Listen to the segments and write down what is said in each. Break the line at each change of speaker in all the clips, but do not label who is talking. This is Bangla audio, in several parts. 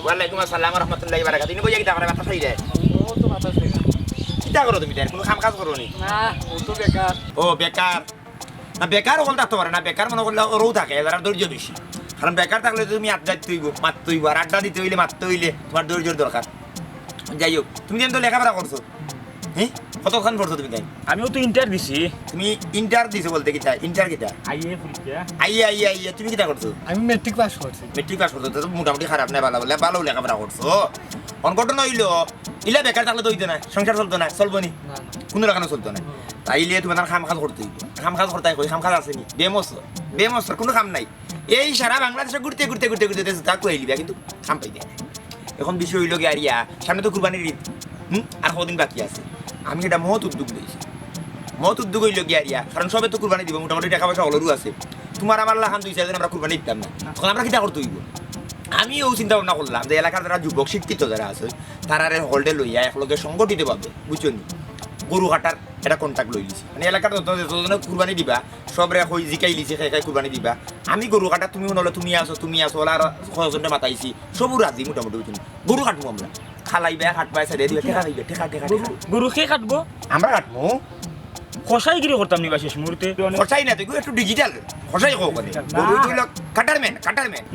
ওয়ালাইকুম আসসালাম ওয়া রাহমাতুল্লাহি ওয়া বারাকাতুহু। তুমি কই গিয়া করে মাথা খাই রে?
ও তো মাথা খাই না।
কিটা করো তুমি? কোনো কাম কাজ করো নি?
না, ও তো বেকার।
ও বেকার। না বেকার হল থাকতে পারে না, বেকার মনে করলে ওরও থাকে, এরা ধৈর্য বেশি। কারণ বেকার থাকলে তুমি আড্ডা দিতে হইব, মারতে হইব, আর আড্ডা দিতে হইলে মারতে হইলে তোমার ধৈর্যের দরকার। যাই হোক, তুমি যেন তো লেখাপড়া করছো, হ্যাঁ? কতক্ষণ পড়ছো তুমি তাই?
আমিও তো ইন্টার দিছি।
তুমি ইন্টার দিছো বলতে কিটা? ইন্টার কিটা?
আইএ পরীক্ষা।
আইয়া তুমি কিটা করছো?
আমি মেট্রিক পাস করছি।
মেট্রিক পাস করছো তো মোটামুটি খারাপ নাই, ভালো বলে ভালো লেখাপড়া করছো। অনকটন হইলো ইলা বেকার থাকলে তো হইতো না, সংসার চলতো না, চলবো নি,
না না।
কোনো রকম চলতো না। তাইলে তোমার খাম খাজ করতে হইব। খাম খাজ করতে কই খাম খাজ আসেনি, বেমসর কোনো কাম নাই। এই সারা বাংলাদেশে ঘুরতে ঘুরতে ঘুরতে ঘুরতে তা কই লিবা, কিন্তু খাম পাই দেয়। এখন বিষয় হইল গিয়ে আরিয়া সামনে তো কুরবানির ঈদ, আর কদিন বাকি আছে। আমি এটা মহৎ উদ্যোগ দিয়েছি, মহৎ উদ্যোগ হইল গিয়ে আরিয়া, কারণ সবে তো কুরবানি দিব, মোটামুটি টাকা পয়সা অলরু আছে। তোমার আমার লাখান 2-4 দিন আমরা কুরবানি দিতাম না, তখন আমরা কিটা করতে হইব? আমিও চিন্তা ভাবনা করলাম যে এলাকার যারা যুবক শিক্ষিত যারা আছে তারা হোল্ডে লইয়া একলগে সংগঠিত পাবে, বুঝছো নি? গরু কাটার এটা কন্ট্যাক্ট লই লিছি, মানে এলাকার যতজনে কুরবানি দিবা সবরে কই জিকাই লিছি খাই কুরবানি দিবা। আমি গরু কাটা, তুমি হলে তুমি আসো ওলার কয়জনে মাতাইছি, সবু রাজি মোটামুটি, বুঝছো নি? গরু কাটবো আমরা, খালাইবে হাটবাই সাইডে দিবে, টেকা দিবে, টেকা
গরু কে কাটবো?
আমরা কাটবো।
কষাইগিরি করতাম নি বা শেষ মুহূর্তে।
খরচাই না, তুই একটু ডিজিটাল খরচাই কো করে গরু হইল কাটার মেন।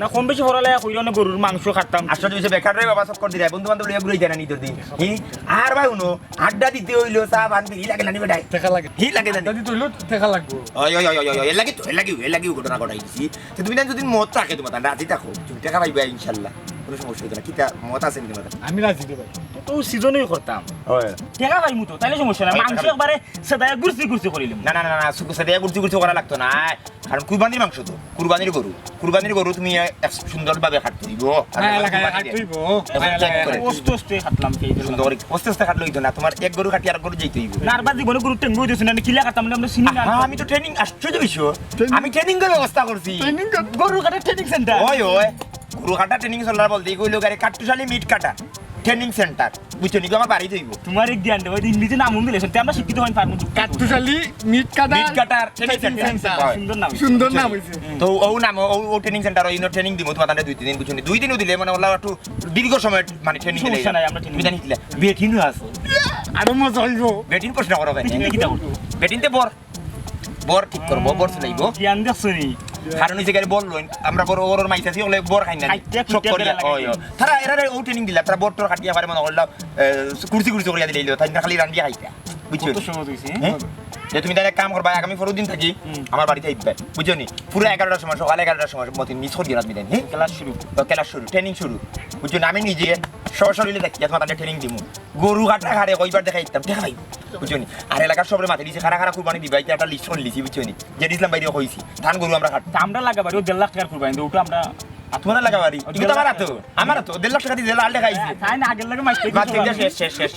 না কম বেশি হরালে কইল না গরুর মাংস খাতাম।
আসলে তুই বেকার রে বাবা, সব করে দিরা বন্ধু বান্ধব লইয়া ঘুরে যায় না নিতর দিন। আর ভাই উনো আড্ডা দিতে হইলো, চা বানবি হি লাগে না নিবে ডাই
টাকা লাগে।
হি লাগে না
যদি তুইলো টাকা লাগবো।
ওই এ লাগি ঘটনা ঘটাই দিছি। তো তুমি যদি মত থাকে তোমার রাজি থাকো, তুমি টাকা পাইবা ইনশাআল্লাহ, কোনো সমস্যা হইতো না। কিটা মত আছে নি তোমার?
আমি রাজি দে ভাই।
তো সিজনেই করতাম।
হয়
টাকা পাইমু তো, তাইলে সমস্যা নাই। মাংস একবারে সেদায় গুরসি করিলাম।
না সেটা গুরচি করা লাগতো না, কারণ কুরবানির মাংস তো, কুরবানির গরু তুমি সুন্দরভাবে কাটতে দিব।
এলাকায় কাটইব।
অস্তে খাতলাম কি
সুন্দর করে অস্তে কাটলে হইতো না, তোমার এক গরু কাটি আর গরু যেতে হইব।
নারবা জীবনে গরু টেঙ্গু দিছ না, কিলা কাটতাম আমরা চিনি না।
আমি তো ট্রেনিং আশ্চর্য বিষয়, আমি ট্রেনিং এর ব্যবস্থা করছি।
গরু কাটা ট্রেনিং সেন্টার।
ওই গরু কাটা ট্রেনিং সেন্টার বলতে কইলো গাড়ি কাটুশালি মিট কাটা ট্রেনিং সেন্টার, বুঝছো নি? আমার বাড়ি যাইব।
তোমার এক জ্ঞান দেব ইংরেজি নাম দিলে শুনতে আমরা শিক্ষিত হই পারবো।
কাটুশালি মিট
কাটার ট্রেনিং সেন্টার,
সুন্দর নাম
সুন্দর নাম হইছে।
তো ও ট্রেনিং সেন্টার ওই ট্রেনিং দিব তোমার 2-3 দিন, বুঝছো নি? 2 দিনও দিলে মানে ওলা একটু দীর্ঘ সময় মানে ট্রেনিং দিলে
সমস্যা নাই, আমরা ট্রেনিং
জানি কিলা বেটিনও আছে।
আরো মজা হইব।
বেটিন প্রশ্ন করো ভাই,
কিটা করব?
বেটিনতে বর ঠিক করবো, বর চলাইব।
জ্ঞান দেখছনি
কারণ এই জায়গায় বললো আমরা বড় ওর মাইতাছি ওলে বর খাই না সব করিয়া তারা এরা ও ট্রেনিং দিলা, তারা বর তোর কাটিয়া পারে মনে করলো কুর্সি করিয়া দিলে তাই না, খালি রান্দিয়া খাইতা, বুঝছো?
কত সহজ হইছে।
যে তুমি তাহলে কাম করবা, আগামী 4 দিন থাকি আমার বাড়িতে আইবে, বুঝছো নি? পুরো 11টার সময়, সকালে 11টার সময় মত মিস করি না তুমি,
ক্লাস শুরু
ট্রেনিং শুরু, বুঝছো না? আমি নিজে সশরীরে দেখি তোমার তাদের ট্রেনিং দিব। গরু কাটা হারে কইবার দেখাই দিতাম, দেখা পাইব, বুঝছো নি? আর এলাকার সবরে মাথায় দিয়েছে খারা কুরবানি দিবা, এটা একটা লিস্ট করে লিছি, বুঝছো নি? যে ইসলাম বাইরে কইছি ধান গরু আমরা কাটতাম,
আমরা লাগাবারি 1.5 লাখ টাকার কুরবানি ওটা আমরা
তোমার লাগাবারি কিন্তু আমার তো 1.5 লাখ টাকা দিয়ে আল দেখাইছি।
তাই না আগের লাগে মাইস্টেক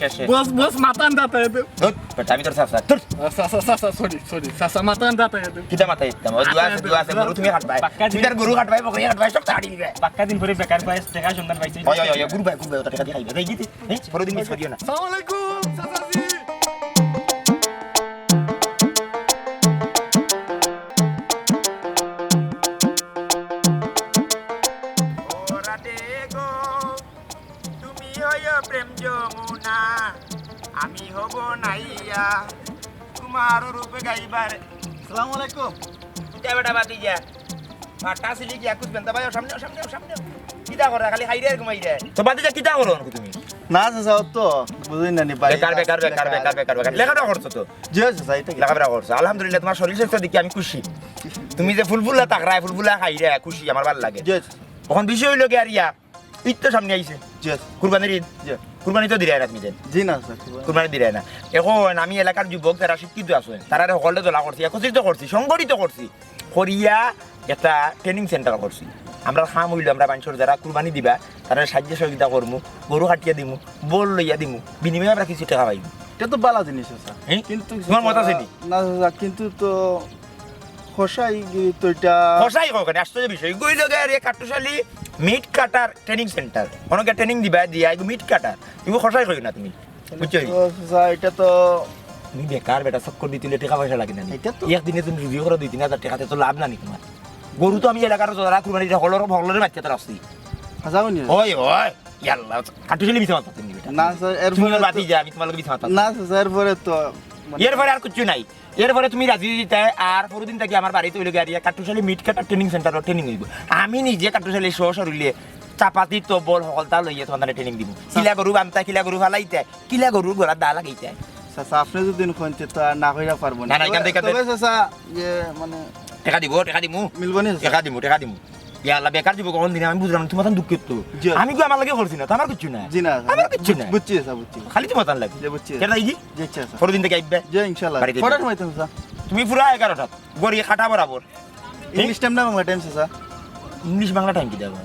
শেষ
বস মাতান দাতা এদ।
আমি তোর সাফ তোর
সরি মাতান দাতা এদ।
কিটা মাথায় দিতাম, ও দুয়া আছে গরু তুমি কাটবাই, তুমি তার গরু কাটবাই, বকরি কাটবাই, সব তাড়ি দিবে।
পাক্কা দিন পরে বেকার পাইছ টাকা সন্ধান পাইছে।
ওই গরু ভাই ওটা টাকা দিয়ে খাইবে, এই দিতে পরের দিন মিস করিও না।
আসসালামু আলাইকুম চাচাজি।
প্রেম যমুনা আমি হব নাইয়া তোমার রূপে গাইবার।
আসসালামু আলাইকুম।
কিটা বেটা বাতি যা ফাটা সিলি কি আকুস বেনতা ভাই, সামনে কিটা করে খালি হাইরে ঘুমাই রে তো বাতি যা কিটা করো তুমি?
না চাচা তো বুঝুন না নি
বেকার বেকার বেকার বেকার বেকার বেকার লেখাপড়া করছো তো
জি চাচা এটা কি?
লেখাপড়া করছো আলহামদুলিল্লাহ তোমার শরীর স্বাস্থ্য দেখি আমি খুশি তুমি যে ফুলফুলা তাকরায় ফুলফুলা খাই রে খুশি আমার ভালো লাগে
জি
এখন বিষয় হইলো কি আর ইয়া ঈদ তো সামনে আইছে
জি
কুরবানির ঈদ
জি
কুরবানি তো দিরাই না তুমি দেন
জি না চাচা
কুরবানি দিরাই না এখন আমি এলাকার যুবক যারা শিক্ষিত আছে তারা সকলে তোলা করছি একত্রিত করছি সংগঠিত করছি করিয়া একটা ট্রেনিং সেন্টার করছি আমরা খাম হইলো আমরা মানুষের যারা কুরবানি দিবা তারা সাহায্য সহযোগিতা করবো গরু কাটিয়া দিমু বল লইয়া দিমু বিনিময়ে আমরা কিছু টাকা পাইবো
এটা তো ভালো জিনিস চাচা
হ্যাঁ?
কিন্তু
তোমার মত আছে নি?
না চাচা কিন্তু তো খসাই তো এটা
খসাই হোক আশ্চর্য বিষয় গইল গাড়ি কাটুশালী মিট কাটার ট্রেনিং সেন্টার অনেকে ট্রেনিং দিবা দিয়া এগো মিট কাটার তুমি খসাই কই না তুমি বুঝছো
তো চাচা এটা তো
তুমি বেকার বেটা চক্কর দিতে টাকা পয়সা লাগে না
এটা তো-
একদিনে তুমি রিভিউ করে 2-3 হাজার টাকাতে তো লাভ নানি তোমার গরু তো আমি এলাকার যারা কুরবানি হলরে বাচ্চা তো আসছি
হাজাও নি
ওই ওই ইয়াল্লা কাটুশালী বিছা মাতা তুমি বেটা
না স্যার
তুমি
এরপরে
বাতি যা আমি তোমার লগে বিছা মাতা
না স্যার এরপরে তো মানে-
এরপরে আর কিছু নাই এরপরে তুমি রাজি দিতে আর পরদিন থেকে আমার বাড়িতে হইলে গাড়িয়া কাটুশালী মিট কাটার ট্রেনিং সেন্টার ট্রেনিং হইব আমি নিজে কাটুশালী সহসরুলিয়ে চাপাতি তো বল সকলতা লইয়ে তোমাদের ট্রেনিং দিব কিলা গরু বানতা কিলা গরু ফালাইতে কিলা গরু গলার দা লাগাইতে
চাচা আপনি যদি খুঁজতে তো আর না কইরা পারবো
না, না, এখান থেকে-
তবে চাচা যে মানে
টাকা দিমু
মিলবো নি চাচা?
টাকা দিমু ইয়াল্লা বেকার দিব কোন দিন আমি বুঝলাম না, তোমার দুঃখিত তো
জি।
আমি কি আমার লাগে করছি না তো আমার কিছু না
জি না
আমার কিচ্ছু না
বুঝছি চাচা বুঝছি
খালি তোমার তান লাগে
যে বুঝছি
কেন কি
জি চাচা
পরদিন থেকে আইবে
জি ইনশাআল্লাহ
বাড়িতে
কটার
যাই।
সময় তো চাচা
তুমি পুরা 11টা গড়িয়ে খাটা বরাবর
ইংলিশ টাইম না বাংলা টাইম চাচা
ইংলিশ বাংলা টাইম কি দেবো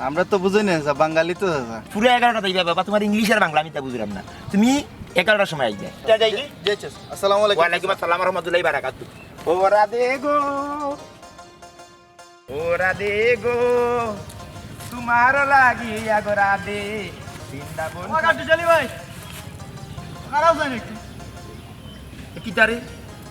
আমরা তো বুঝি না চাচা বাঙালি তো চাচা
পুরো 11টা তাই বাবা তোমার ইংলিশ আর বাংলা আমি তা বুঝলাম না তুমি 11টার সময় আইবে যাই কি
জি চাচা আসসালামু আলাইকুম
ওয়ালাইকুম আসসালাম রাহমাতুল্লাহি বারাকাতু ওরা দে গো ওরা দে গো তোমার লাগি আগরা দে বৃন্দাবন
ও কাটু চলি ভাই খারাপ যায় নাকি
কি তারে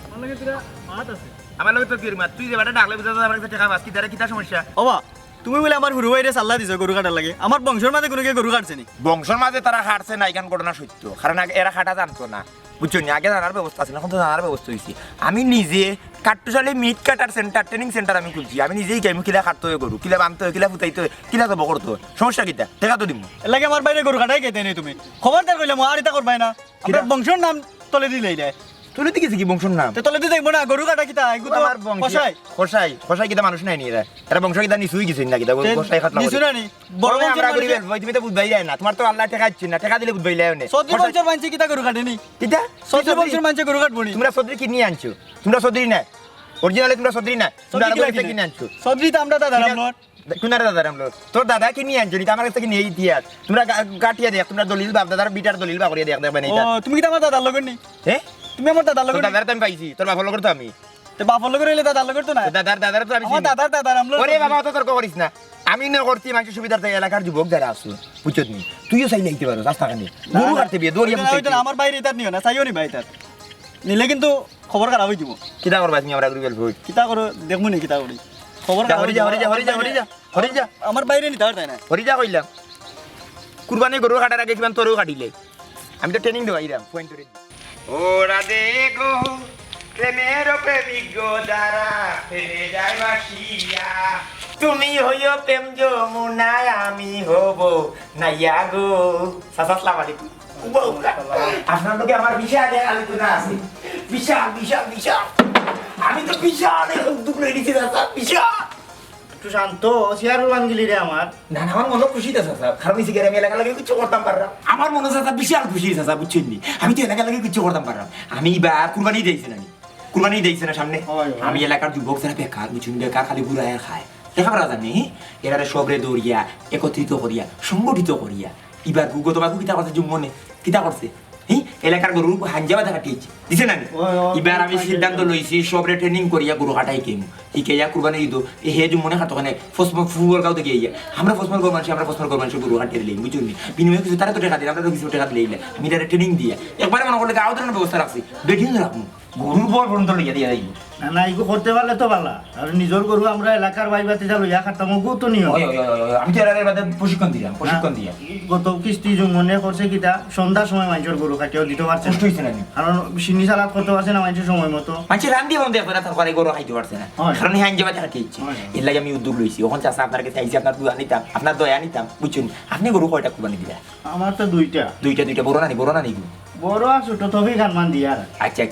আমার লাগে তোরা হাত আছে
আমার লগে তো কি মা তুই যে বাটা ডাকলে বুঝা আমার কাছে টাকা বাস কি তারে কিটা সমস্যা
ওবা তুমি বলে আমার হুরু ভাইরে সাল্লা দিছো গরু কাটার লাগে আমার বংশের মাঝে কোনো কে গরু কাটছে নি
বংশের মাঝে তারা হারছে না এখান ঘটনা সত্য কারণ আগে এরা হাঁটা জানতো না বুঝছো নি আগে জানার ব্যবস্থা আছে না, এখন তো জানার ব্যবস্থা হয়েছে আমি নিজে কাট্টুশালী মিট কাটার সেন্টার ট্রেনিং সেন্টার আমি খুলছি আমি নিজেই আমি কিলা কাটতে হয়ে গরু কিলা বানতে হয় কিলা ফুটাইতে হয় কিলা যাবো করতে হয় সমস্যা কিটা টাকা তো দিব
এর লাগে আমার বাইরে গরু কাটাই কেতে নেই তুমি খবরদার কইলে মই আর এটা করবাই না আমরা বংশের নাম তলে দিলেই দেয়
তুলে দিকে কি বংশের নাম
তে তলে দি দেখবো না গরু কাটা কিতা এগু তো
আমার বংশ
কষাই
খসাই খসাই কিটা মানুষ নাই নি এরা এরা বংশ কিটা নিছুই কিছু না কিটা খসাই খাতলা
নিছু না নি বড়
বড় আমরা করি
বংশের
বেল তুমি তো বুঝবাই যায় না তোমার তো আল্লাহ টাকা দিচ্ছেন না টাকা দিলে বুঝবাই যায় না
সৌদি বংশের মানছে কিতা গরু কাটে নি
কিটা
সৌদি বংশের মানছে গরু কাটবো নি
তোমরা সদরি কিনে আনছো তোমরা সদরি না অরিজিনালি তোমরা সদরি না তোমরা
সৌদি
আলাদা
কিলা
কিনে আনছো
সৌদি তো আমরা দাদা রামলোর
কুনারে দাদা রামলো তোর দাদা কি নিয়ে আনছো আমার কাছে নিয়ে ইতিহাস তোমরা গাটিয়া দেখ তোমরা দলিল বাপ দাদার বিটার দলিল বা করিয়া দেখ দেখবে না
ও
এটা
তুমি কিতা আমার দাদার লগর নি
হ্যাঁ
তুমি আমার দাদার
তোর
লগর
দাদার তো আমি পাইছি তোর বাপ লগর তো আমি
তে বাপ লগর হইলে দাদার লগর তো না
তোর দাদার তো আমি
আমার
চিনি।
দাদার দাদা রামলোর
ওরে বাবা অত তর্ক করিস না আমি না করছি মানুষের সুবিধার্থে এলাকার যুবক যারা আসুন বুঝছো তুমি তুইও চাইলে আইতে পারো রাস্তা কানে গরু কাটতে বিয়ে দৌড়িয়ে
ওইটা না, আমার বাইরে তার নিও না চাইও নি ভাই তার নিলে কিন্তু খবর খারাপ হয়ে যাব
কিটা করবা তুমি আমরা গ্রুপের ভোট
কিতা করো দেখবো নি কিতা করি খবর খারাপ
হরি যা হরি যা হরি যা হরি যা হরি যা
আমার বাইরে নিতে পারতাই না
হরি যা কইলাম কুরবানি গরু কাটার আগে কিমান তোরও কাটিলে আমি তো ট্রেনিং দেওয়া ইরাম পয়েন্ট করে ওরা দেখো প্রেমের প্রেমিক গো দ্বারা ফেলে যায় বাসিয়া তুমি হইও প্রেম যমুনায় আমি হব নাইয়া গো সাসাসলাম আলাইকুম আপনার লোকে আমার বিশাল আলোচনা আছে বিশাল বিশাল বিশাল আমি তো বিশাল দুঃখ লেগেছি দাদা বিশাল
একটু শান্ত শেয়ার ওয়ান গিলি রে আমার
না না আমার মনে খুশি আছে স্যার কারণ এই সিগারেট আমি এলাকা লাগে কিছু করতাম পারলাম আমার মনে আছে বিশাল খুশি আছে স্যার বুঝছেন নি আমি তো এলাকা লাগে কিছু করতাম পারলাম আমি বা কুরবানি দিয়েছি না কুরবানি দিয়েছি না সামনে আমি এলাকার যুবক যারা বেকার বুঝছেন বেকার খালি ঘুরায় খায় দেখা পারা জানি এরারে সবরে দৌড়িয়া একত্রিত করিয়া সংগঠিত করিয়া এবার গুগো তোমাকে কিতা করছে মনে কিতা করছে এলাকার গরু হাঞ্জাবা দেখা টিয়েছে দিছে না এবার আমি সিদ্ধান্ত লইছি সবরে ট্রেনিং করিয়া গরু হাঁটাই কেমু ইকেয়া কুরবানি দিত এই হে মনে খাতো ওখানে ফসমর ফুটবল কাউ দেখে ইয়া আমরা ফসমর গরু মানুষ আমরা ফসমর গরু মানুষ গরু হাঁটিয়ে দিলাম বুঝুন বিনিময়ে কিছু তারা তো টাকা দিই আমরা তো কিছু টাকা দিলে আমি তারা ট্রেনিং দিয়া একবারে মনে করলে গাও ধরনের ব্যবস্থা রাখছি বেঠিন রাখবো গরুর বল পর্যন্ত লইয়া দিয়া যাইব
না না এগুলো করতে পারলে তো ভালো আর নিজের গরু আমরা এলাকার বাইবাতে যা লইয়া খাতাম ওগুলো তো নিও
আমি তো এর বাদে প্রশিক্ষণ দিলাম
গত কিস্তি মনে করছে কিটা সন্ধ্যার সময় মানুষের গরু কাটিয়েও দিতে পারছে
কষ্ট হয়েছে না
কারণ সিন্নি সালাদ করতে পারছে না মানুষের সময় মতো
মানুষ রান্ধি বন্ধ করে তারপরে গরু খাইতে পারছে না
হয়।
কারণ হ্যাঁ যাবা হাঁটে ইচ্ছে এর লাগে আমি উদ্যোগ লইছি ওখান চাষা আপনার কাছে আইসি আপনার দুধ নিতাম আপনার দয়া নিতাম বুঝছেন আপনি গরু কয়টা কুরবানি দিবেন
আমার তো দুইটা
দুইটা বড় না নি
বড় আর ছোট তবেই গান মান দিয়ে আর
আচ্ছা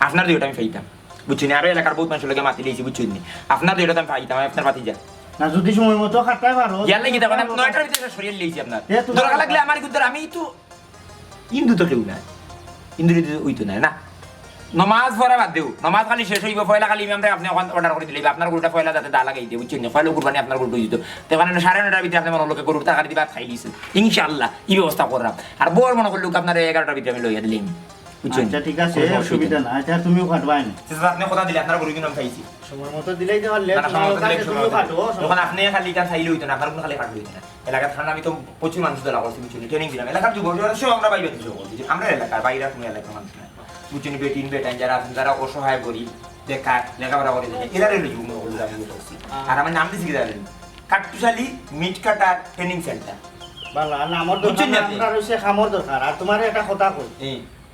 আপনার দুইটা আমি ফাইতাম বুঝছেন আরো এলাকার বহুত মানুষের লোকে মাতি লিয়েছি বুঝছেন নি আপনার দুইটা আমি ফাইতাম আপনার মাতি যা
না যদি সময় মতো খাটাই পারো
ইয়ার লাগি তখন আমি 9টার ভিতরে সরিয়ে লিয়েছি আপনার
এ তোমার-
দরকার লাগলে আমার কিন্তু আমি তো হিন্দু তো কেউ না হিন্দু ওই তো না নমাজ পড়া বাদ দেও নমাজ খালি শেষ হইব পয়লা খালি আমরা আপনি অর্ডার করে দিলে আপনার গরুটা পয়লা যাতে দা লাগাই দিয়ে বুঝছেন পয়লা কুরবানি আপনার গরু দিত তখন 9:30টার ভিতরে আপনি মনে লোকে গরুর টাকা দিবা খাই দিয়েছেন ইনশাআল্লাহ এই ব্যবস্থা করলাম আর বড় মনে করলে আপনার 11টার ভিতরে আমি লইয়া দিলাম বুঝছেন
আচ্ছা ঠিক আছে অসুবিধা না আচ্ছা তুমিও খাটবাই না
আপনি কথা দিলে আপনার গরু কিন্তু আমি খাইছি
সময় মতো দিলেই তো পারলে
না, না, সময় মতো দিলে
তুমিও খাটো
তখন আপনি খালি কাজ চাইলে হইতো না আপনার কোনো খালি কাটবে না এলাকার ঠান্ডা আমি তো প্রচুর মানুষ ধরা করছি বুঝছেন ট্রেনিং দিলাম এলাকার যুব সব আমরা বাইরে কিছু করছি আমরা এলাকার বাইরে কোনো এলাকার মানুষ না বুঝছেন বেটাইন যারা আছেন যারা অসহায় গরিব দেখা লেখাপড়া করে এরারে লই আমি করছি আর আমার নাম দিছি কি জানেন কাটুশালী মিট কাটার ট্রেনিং সেন্টার
ভালো আর আমার
বুঝছেন
দরকার
না আপনি?
আমরা রইছে খামর দরকার আর তোমার একটা কথা কই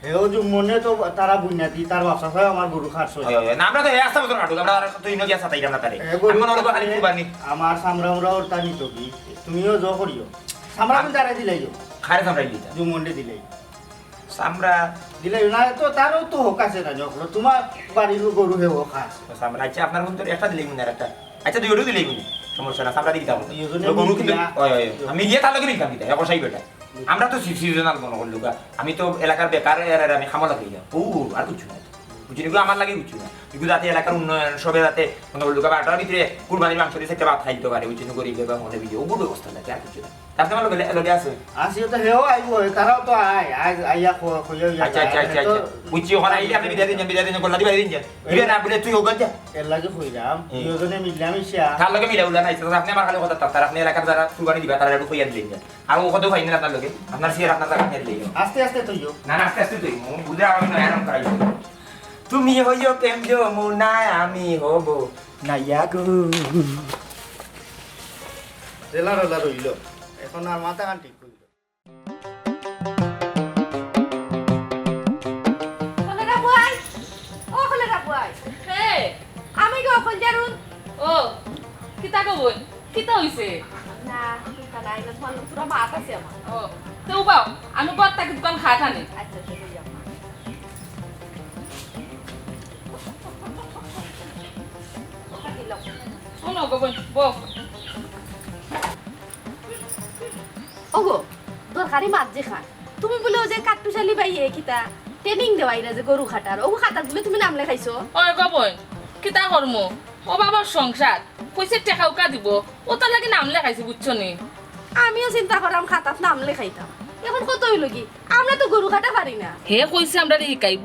হেও যে মনে তো তারা বুনিয়াদি তার বাসা হয় আমার গরু খাটছ
না আমরা তো আসতে মতো কাটু আমরা তো ইনো গিয়া সাতাই আমরা তারে আমি মনে হলো খালি কুরবানি
আমার সামরামরা ওর টানি তো কি তুমিও জ করিও সামরাম তারা দিলাই
খারে সামরাই দিতা
জুমন্ডে দিলাই
সামরা
দিলাই না তো তারও তো হোক আছে না যখন তোমার বাড়ির গরু হেও খাস
সামরা আচ্ছা আপনার বন্ধু একটা দিলেই মনে একটা আচ্ছা দুইটাও দিলেই মনে সমস্যা না সামরা দিতে হবে
দুইজনে
গরু কিন্তু
মিলিয়া-
আমি গিয়ে তার লগে নিতাম দিতে একসাই বেটা আমরা তো সিজনাল মনে করলো আমি তো এলাকার বেকার এর আমি খামা লাগাই ও আর কিছু না বুঝছি এগুলো আমার লাগে কিছু না এগুলো যাতে এলাকার উন্নয়ন সবে যাতে মনে করলো বাটার ভিতরে কুরবানির মাংস দিয়ে একটা ভাত খাইতে পারে বুঝছি গরিব বা মনে বিজে ওগুলো ব্যবস্থা লাগে আর কিছু না তারপরে আমার লগে আছে
আসিও তো হেও আইবো তারাও তো আইয়া কইও
আচ্ছা বুঝছি ওখানে আইলে আপনি বিদায় দিন করলা দিবা দিন যা দিবে না বলে তুই ওখান যা
এর লাগে কইলাম দুইজনে মিলামিশা
তার লগে মিলা উলা নাই আপনি আমার খালি কথা তার আপনি এলাকার যারা কুরবানি দিবা তারা একটু কইয়া দিলেন আর ও কত ফাইনাল আপনার লগে আপনার সিয়ার আপনার টাকা নিয়ে দিলেন
আস্তে আস্তে তুইও
না না আস্তে আস্তে তুই বুঝে আমি না আরাম করাই তুমি হইও প্রেম যমুনা আমি হব নাইয়া গো
রেলা রেলা রইল এখন আর মাথা কান ঠিক করিল
কলেরা বুয়াই ও কলেরা বুয়াই
হে
আমি গো এখন জারুন
ও কিতা কবই কিতা হইছে
না চিন্তা নাই না তোমার পুরো মাত আছে আমার
ও তো বাও আমি পর তাকে দোকান খাট আনি
আচ্ছা ঠিক আছে
শোনো কবই বক
ওগো দরকারি মাছ যে খান তুমি বলে ও যে কাট্টুশালি বাই কিতা ট্রেনিং দেওয়াইরা যে গরু খাটার ও খাটার বলে তুমি নাম লেখাইছো
ওই কবই কিতা করম ও বাবার সংসার কইছে টাকা উকা দিব ও তার লাগি নাম লেখাইছে বুঝছো নি
আমিও চিন্তা করাম খাতাত নাম লেখাইতাম এখন কত হইল কি আমরা তো গরু কাটা পারি না
হে কইছে আমরা শিকাইব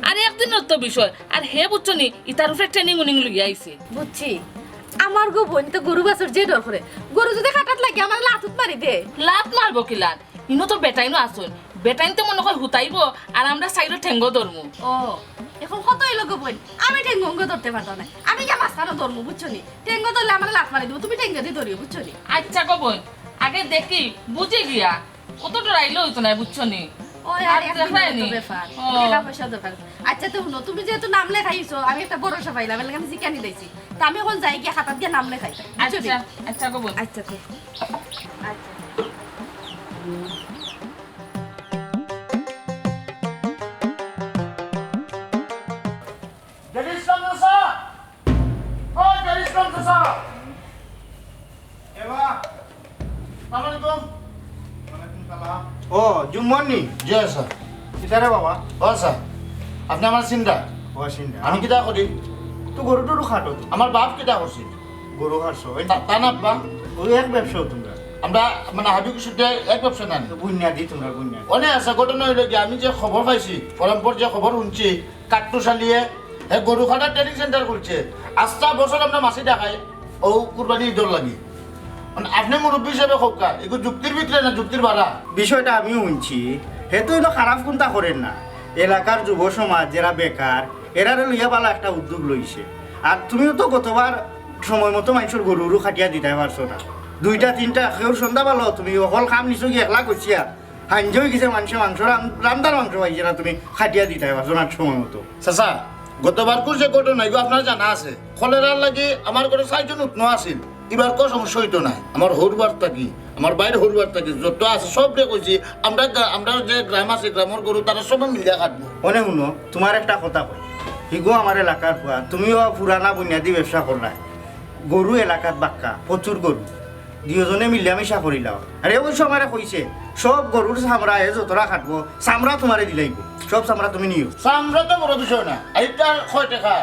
আর একদিনের তো বিষয় আর হে বুঝছো নি ইতার উপরে ট্রেনিং উনিং লই আইছে
বুঝছি আমার গো বোন তো গরু বাছর যে ডর করে গরু যদি খাটাত লাগে আমার লাতুত মারি দে
লাত মারবো কি লাত ইনো তো বেটাইনো আসুন বেটাইন তো মনে হয় হুতাইব আর আমরা সাইডে ঠেঙ্গ ধরমু
ও এখন কত হইল গো বোন আমি টেঙ্গঙ্গ ধরতে পারতাম না আমি যা মাঝখানে ধরবো বুঝছো নি টেঙ্গ ধরলে আমার লাত মারি দেবো তুমি টেঙ্গ দিয়ে ধরিও বুঝছো নি
আচ্ছা কবই আগে দেখি বুঝে গিয়া কত ডরাইলে হইতো না বুঝছো নি
ওই
আর
আর একটা
দেখায়নি।
ব্যাপার
ও।
টাকা পয়সা দরকার আচ্ছা তো শুনো তুমি যেহেতু নাম লেখাইছো আমি একটা ভরসা পাইলাম এলাকা আমি শিখানি দিয়েছি তা আমি এখন যাই গিয়ে খাতাত গিয়ে নাম লেখাই বুঝছো নি?
আচ্ছা আচ্ছা কবই
আচ্ছা ঠিক আচ্ছা
ও জুমনি
জি স্যার
কিতারে বাবা
ও স্যার আপনি আমার চিন্তা
ও সিন্দা
আমি কিতা করি
তো গরু টরু খাটো তো।
আমার বাপ কিতা করছি
গরু খাটছো ওই
তা না বা
ওই এক ব্যবসাও তোমরা
আমরা মানে হাবি কুসুতে এক ব্যবসা নেন
তো বুনিয়াদি তোমরা বুনিয়াদি
অনেক আছে ঘটনা হইল কি আমি যে খবর পাইছি পরম্পর যে খবর শুনছি কাট্টু চালিয়ে এই গরু খাটার ট্রেনিং সেন্টার করছে 8টা বছর আমরা মাছি দেখাই ও কুরবানি ঈদর লাগি মানে আপনি মুরব্বী হিসেবে খোকা এগুলো যুক্তির ভিতরে না যুক্তির বাড়া
বিষয়টা আমিও শুনছি হে তো হইলো খারাপ কোনটা করেন না এলাকার যুব সমাজ যারা বেকার এরারে লইয়া পালা একটা উদ্যোগ লইছে আর তুমিও তো গতবার সময় মতো মানুষের গরুরও খাটিয়া দিতে পারছো না 2টা 3টা কেউ সন্ধ্যা পালো তুমি অকল খাম নিছো কি একলা করছিয়া হাঞ্জ হয়ে গেছে মানুষের মাংস রান্দার মাংস পাইছে না তুমি খাটিয়া দিতে পারছো না সময় মতো
চাচা গতবারকুর যে ঘটনা এগুলো আপনার জানা আছে কলেরার লাগে আমার ঘরে 6জন উঠনো আছিল এবার কোনো সমস্যা হইতো না আমার হরবার থাকি আমার বাইরে হরবার থাকি যত আছে সব রে কইছি আমরা যে গ্রাম আছে গ্রামের গরু তারা সবাই মিলিয়া কাটবো
মনে শুনো তোমার একটা কথা কই হিগো আমার এলাকার ফুয়া তুমিও পুরানা বুনিয়াদি ব্যবসা করলাই গরু এলাকাত বাক্কা প্রচুর গরু দুজনে মিলামিশা করিলাও আর ওই সময় কইছে সব গরুর চামড়া যতরা কাটবো চামড়া তোমারে দিলাইব সব চামড়া তুমি নিও
আমরা তো বড় বিষয় না এইটার 6 টাকা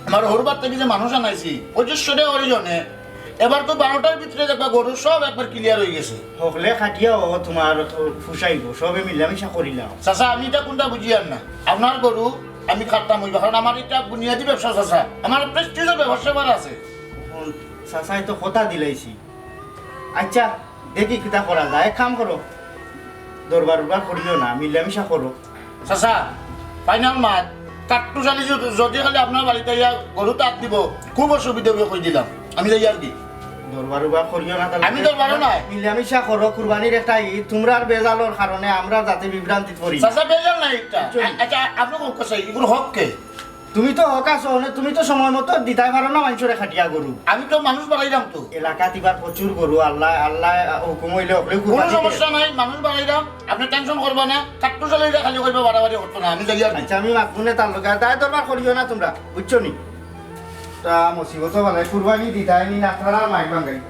আমার হরবার থেকে যে মানুষ আনাইছি 2500 টাকা অরিজনে এবার তো 12টার ভিতরে দেখবা গরু সব একবার ক্লিয়ার হয়ে গেছে
হকলে খাটিয়া ও তোমার ফুসাইব সবে মিলামিশা করিলাও
চাচা আমি এটা কোনটা বুঝিয়ান না আপনার গরু আমি খাটতাম হইব কারণ আমার এটা বুনিয়াদী ব্যবসা চাচা আমার প্রেস্টিজের ব্যবসা আছে
চাচাই তো কথা দিলাইছি আচ্ছা দেখি কিতা করা যায় এক কাম করো দরবার করিও না মিলামিশা করো
চাচা ফাইনাল মাত কাট্টু চালি যদি খালি আপনার বাড়িতে ইয়া গরু তাক দিব খুব অসুবিধা হবে কই দিলাম আমি যাই আর কি
দরবার করিও না
আমি দরবারও নাই।
মিলামিশা করো কুরবানির একটা ঈদ তোমরা আর বেজালোর কারণে আমরা যাতে বিভ্রান্তি করি না।
চাচা বেজাল নাই এটা আচ্ছা আপনি কোন কথা এগুলো হক কে
তুমি তো হক আছো তুমি তো সময় মতো দিতাই পারো না মানুষের খাটিয়া গরু
আমি তো মানুষ বাড়াইলাম তো
এলাকাত এবার প্রচুর গরু আল্লাহ আল্লাহ হুকুম হইলে হকলে
কোনো সমস্যা নাই মানুষ বাড়াইলাম আপনি টেনশন করবা না কাট্টু চালি খালি করবে বাড়াবাড়ি করতো না আমি যাই আর কি
আচ্ছা আমি মাকুনে তার লোক তাই দরবার করিও না তোমরা বুঝছো নি তা মুসিবত বলে কুরবানি দিতাই নি না আপনারা মাইক বাঙ্গাই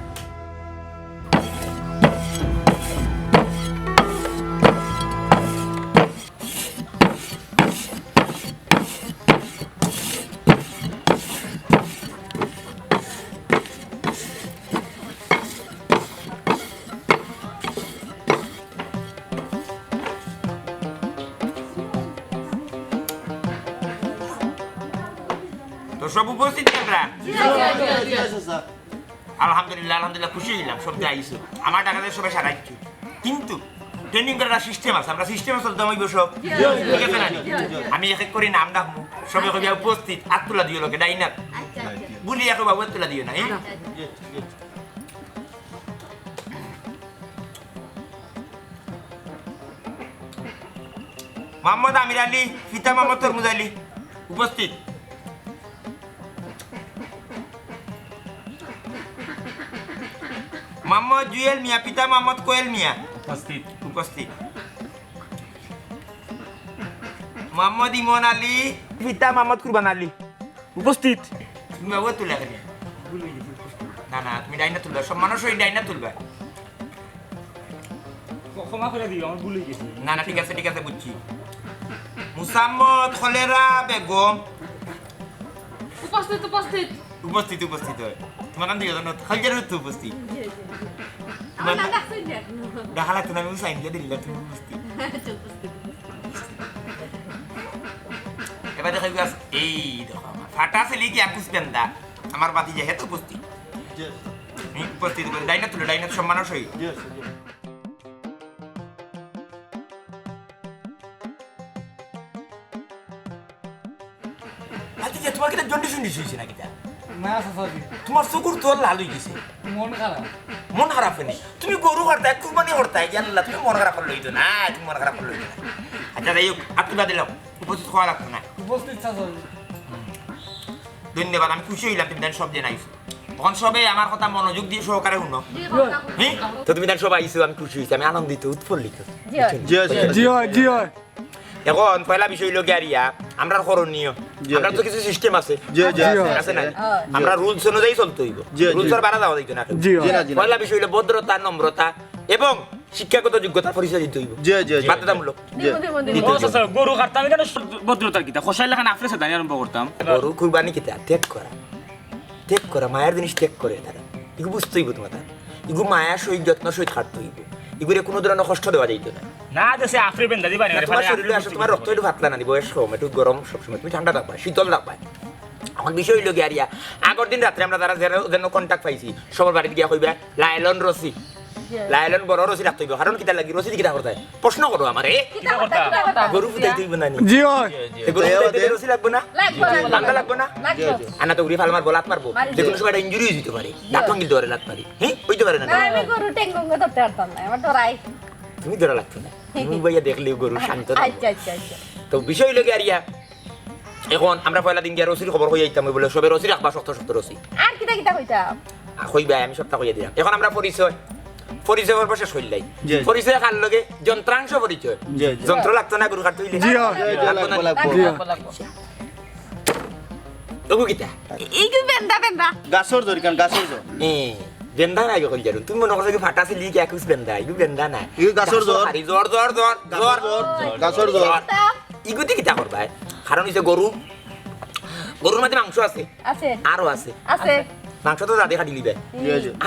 তো সব উপস্থিত আমরা আলহামদুলিল্লাহ আলহামদুলিল্লাহ খুশি হইলাম সব আইসো আমার টাকাতে সবাই সারাইছি কিন্তু ট্রেনিং করার সিস্টেম আছে আমরা সিস্টেমে চলতে হইব সব ঠিক আছে না আমি এক এক করে নাম ডাকবো সবাই কবি উপস্থিত হাত তোলা দিও লোকে ডাইনার বুলি এক বাবু তোলা দিও না মোহাম্মদ আমির আলী ফিতা মোহাম্মদ তরমুজ আলী উপস্থিত মোহাম্মদ জুয়েল মিয়া পিতা মোহাম্মদ কোয়েল মিয়া উপস্থিত উপস্থিত মোহাম্মদ ইমন আলী পিতা মোহাম্মদ কুরবান আলী
উপস্থিত
তুমি বাবু তুলে খালি না না তুমি ডাইনা তুলবা সব মানুষ ওই ডাইনা তুলবা
ক্ষমা করে দিও আমার ভুলে গেছি
না না ঠিক আছে বুঝছি মুসাম্মদ খলেরা বেগম
উপস্থিত উপস্থিত
উপস্থিত উপস্থিত হয় তোমার নাম দিকে জানো খালজার তো উপস্থিত
আমার না ডাকছেন না
দেখা লাগতো না আমি সাইন দিয়ে দিলাম তুমি উপস্থিত এবার দেখা গেছে এই দেখো ফাটা ছেলে কি আকুস পেন্দা আমার বাতি যে হেতু উপস্থিত উপস্থিত ডাইনা তুলে ডাইনা সব মানুষ হই আচ্ছা তোমার কিটা জন্ডিস হয়েছে না কিটা
না চাচা
তোমার চকুর তোর লাল হয়ে গেছে
মন খারাপ
মন খারাপ হয়নি তুমি গরু হরতাই কুরবানি হরতাই আল্লাহ তুমি মন খারাপ লইতো না তুমি মন খারাপ লইতো না আচ্ছা যাই হোক আত্মীয় দিলাম উপস্থিত হওয়া লাগতো না
উপস্থিত চাচা
ধন্যবাদ আমি খুশি হইলাম তুমি দেন সব যে নাইছো তখন সবে আমার কথা মনোযোগ দিয়ে সহকারে শুনো তো তুমি দেন সব আইসো আমি খুশি হয়েছি আমি আনন্দিত উৎফুল্লিত
জি হয়
এখন পয়লা বিষয় হইল গিয়া আমরা করণীয় আমরা তো কিছু সিস্টেম আছে আছে না আমরা রুলস অনুযায়ী চলতে হইব রুলস আর বাড়া যাওয়া যাইতো না পয়লা বিষয় হইল ভদ্রতা নম্রতা এবং শিক্ষাগত যোগ্যতার পরিচয় দিতে হইব বাধ্যতামূলক
গরু কাটতাম আমি কেন ভদ্রতার কিতা খসাই লেখান আপনি সেটা আরম্ভ করতাম
গরু কুরবানি কিতা ত্যাগ করা মায়ের জিনিস ত্যাগ করে তারা এগুলো বুঝতে হইব তোমার এগুলো মায়া সহিত যত্ন সহিত খাটতে হইব এগুলো কোনো ধরনের কষ্ট দেওয়া যাইতো না
না দেশে আফ্রি বেন্দা দিবা না
তোমার শরীরে আসে তোমার রক্ত একটু পাতলা না বয়স কম একটু গরম সবসময় তুমি ঠান্ডা রাখবা শীতল রাখবা আমার বিষয় হইল গিয়া আগের দিন রাত্রে আমরা যারা যেন কন্ট্যাক্ট পাইছি সবার বাড়িতে গিয়া কইবা লাইলন রসি লাইলন বড় রসি রাখতে হইব কারণ কিতা লাগি রসি কিতা করতে প্রশ্ন করো আমারে
কিতা করতা কিতা করতা
গরু ফুটাই তুইব না নি
জি হয়
গরু ফুটাইতে রসি লাগবে না বান্দা লাগবে না
লাগবো
আনা তো উড়ি ফাল মারবো লাত মারবো
মারি
যে কোনো সময় ইনজুরি হয়ে যেতে পারে লাত ভাঙিল ধরে লাত মারি হ্যাঁ হইতে পারে না
না আমি গরু টেঙ্গঙ্গ ধরতে পারতাম না আমার ডরাই
তুমি ধরা লাগতো না তুমি ভাইয়া দেখলে গরু শান্ত থাকবো।
আচ্ছা আচ্ছা আচ্ছা
তো বিষয় হইলো কি আরিয়া এখন আমরা পয়লা দিন গিয়া রসির খবর হয়ে যাইতাম বলে সবে রসি রাখবা শক্ত শক্ত রসি
আর কিতা কিতা কইতাম
হইবা আমি সপ্তাহ হইয়া দিলাম এখন আমরা পরিচয় পরিচয়ের পাশে শৈলাই পরিচয় কার লগে যন্ত্রাংশ পরিচয় যন্ত্র লাগতো না গরু কাটতে হইলে
জি হয়
লাগতো না?
লাগবো
তবু কিতা
এই কি বেন্দা বেন্দা
গাছর দরকার গাছর জ্বর
বেন্দা নাই গখন জানো তুমি মনে করছো কি ফাটা ছিলি কি একুশ বেন্দা ইগু বেন্দা নাই
ইগু গাছর জ্বর।
জ্বর জ্বর জ্বর জ্বর
গাছর জ্বর
ইগুতি কিতা করবা কারণ হইছে গরুর মধ্যে মাংস আছে
আছে
আরো আছে
আছে
মাংস তো রাধে খাটি নিবে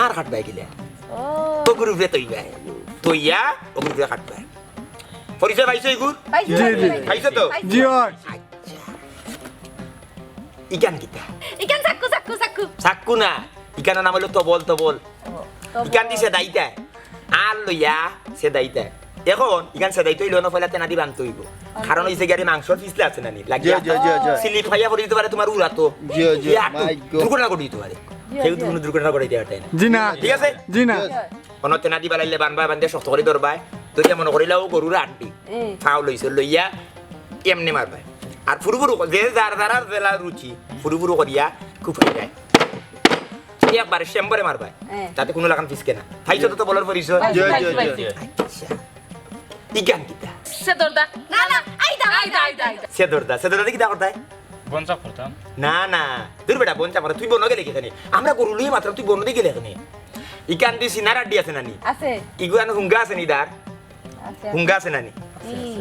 আর খাটবাই গেলে
ও
ও গরু ফে তৈবা তৈয়া ও গরু ফে খাটবা পরিচয় পাইছো ইগুর
পাইছো
পাইছো তো
জি হয়
ইকান কিতা
ইকান চাকু চাকু চাকু
চাক্কু না ইকানের নাম হলো তবল তবল ইকান দিছে দাইতা আর লইয়া সে দাইতা এখন ইকান সে দাইতে হইলো না ফলে তেনাদি বানতে হইব কারণ হইছে গাড়ি মাংসর পিছলে আছে নানি লাগিয়া স্লিপ খাইয়া পড়ে দিতে পারে তোমার উড়াতো দুর্ঘটনা করে দিতে পারে কেউ তো কোনো দুর্ঘটনা করে দিতে পারে না
জি না
ঠিক আছে
জি না
কোনো তেনাদি বালাইলে বানবা বান্ধে শক্ত করে ধরবাই তুই মনে করিলাও গরুর আড্ডি ফাও লইছে লইয়া এমনি মারবাই আর ফুরু ফুরু যে যার দ্বারা জেলা রুচি ফুরু ফুরু করিয়া কুফাই যায় একবারে শ্যাম্বরে মারবাই তাতে কোনো লাগান ফিসকে না খাইছো তো বলার পরিচয় ইগান কিতা
সে দরদা
না না আইদা
আইদা আইদা আইদা
সে দরদা কিতা করতাই
বনসাপ করতাম
না না তোর বেটা বঞ্চা মারা তুই বন গেলে এখানে আমরা গরু লই মাত্র তুই বন দিয়ে গেলে এখানে ইকান দি সিনার আড্ডি আছে নানি
আছে
ইগুয়ান হুঙ্গা আছে নি দার
আছে
হুঙ্গা আছে নানি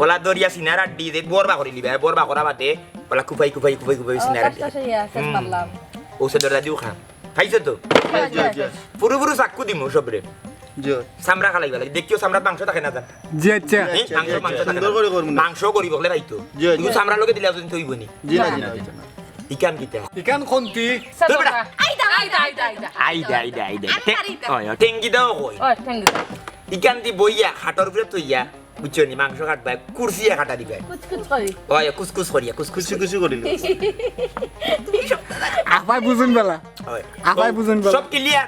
ওলা দরিয়া সিনার আড্ডি দে বরবা করে লিবা বরবা করা বাদে ওলা কুফাই কুফাই কুফাই কুফাই সিনার আড্ডি
কষ্ট হইয়া আছে মারলাম
ও সে দরদা দিও খা খাইছো তো পুরো পুরো চাক্কু দিমু সবরে সামরা খালাই গেল দেখিও সামরা মাংস থাকে না জান
জি আচ্ছা
মাংস করি বলে খাইতো কিন্তু সামরা লগে দিলে তুই তৈবনি ইকান কিতা
ইকান কোনটি
সে
তোর
দরদা
বেটা।
আইদা আইদা আইদা আইদা
আইদা ওই টেঙ্গি দাও কই
ও থ্যাংক ইউ
ইকান দি বইয়া হাটর উপরে তৈয়া বুঝছনি মাংস কাটবা কুরসিয়া কাটা দিবে
কুচকুচ করি
ওই কুসকুস করিয়া কুসকুস
খুশি করিল
তুমি সব
আপাই বুঝুন বেলা
ওই
আপাই বুঝুন বেলা
সব clear